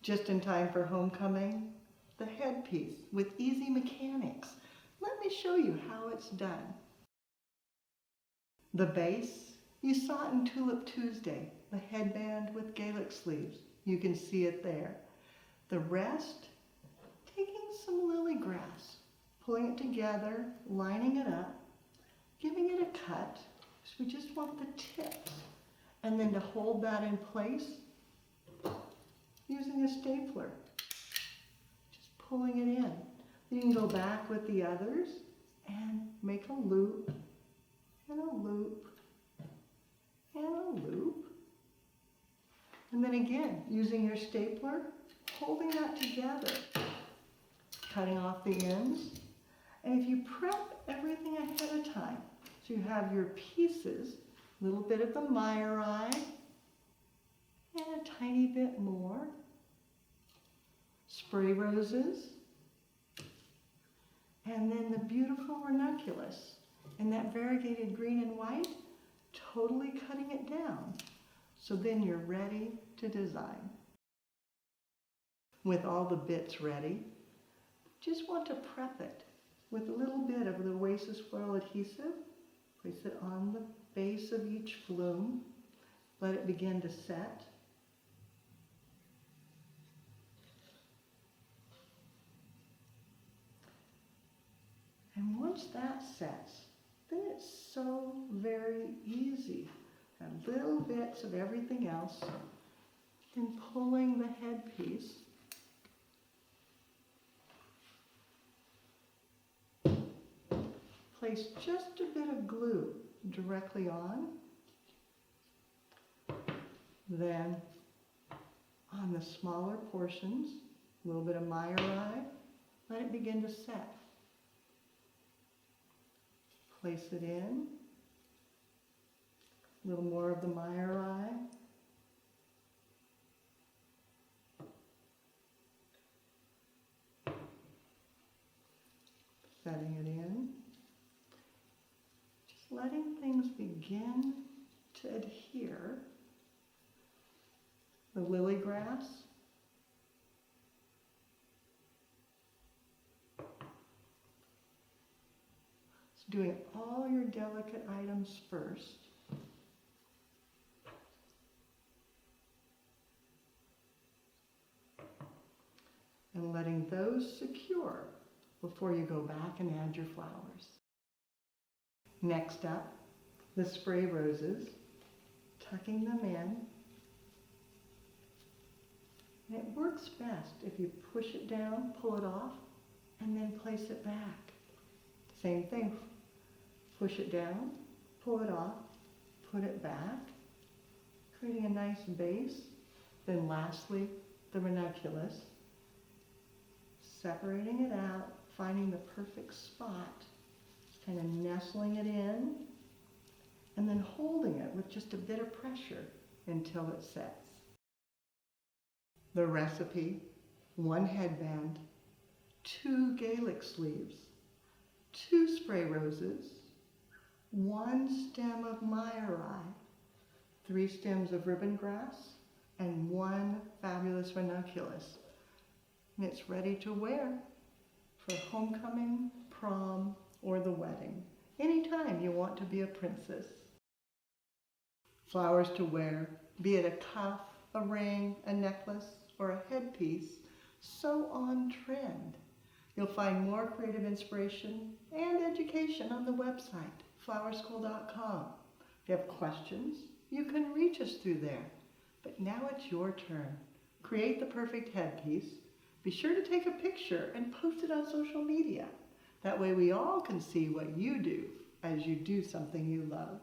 Just in time for homecoming, the headpiece with easy mechanics. Let me show you how it's done. The base, you saw it in Tulip Tuesday, the headband with Gaelic sleeves. You can see it there. The rest, taking some lily grass, pulling it together, lining it up, giving it a cut. So we just want the tips. And then to hold that in place, using a stapler, just pulling it in. You can go back with the others and make a loop, and a loop, and a loop. And then again, using your stapler, holding that together, cutting off the ends. And if you prep everything ahead of time, so you have your pieces, a little bit of the Meyer eye, and a tiny bit more. Spray roses, and then the beautiful ranunculus in that variegated green and white, totally cutting it down. So then you're ready to design. With all the bits ready, just want to prep it with a little bit of the Oasis foil adhesive. Place it on the base of each bloom. Let it begin to set. And once that sets, then it's so very easy. And little bits of everything else. And pulling the headpiece. Place just a bit of glue directly on. Then on the smaller portions, a little bit of Meyer eye, let it begin to set. Place it in, a little more of the Meyer eye. Setting it in. Just letting things begin to adhere. The lily grass. Doing all your delicate items first. And letting those secure before you go back and add your flowers. Next up, the spray roses, tucking them in. And it works best if you push it down, pull it off, and then place it back. Same thing. Push it down, pull it off, put it back, creating a nice base. Then lastly, the ranunculus, separating it out, finding the perfect spot, kind of nestling it in, and then holding it with just a bit of pressure until it sets. The recipe: 1 headband, 2 Gaelic sleeves, 2 spray roses, 1 stem of Meyer eye, 3 stems of ribbon grass, and 1 fabulous ranunculus. And it's ready to wear for homecoming, prom, or the wedding. Anytime you want to be a princess. Flowers to wear, be it a cuff, a ring, a necklace, or a headpiece, so on trend. You'll find more creative inspiration and education on the website, flowerschool.com. If you have questions, you can reach us through there. But now it's your turn. Create the perfect headpiece. Be sure to take a picture and post it on social media. That way we all can see what you do as you do something you love.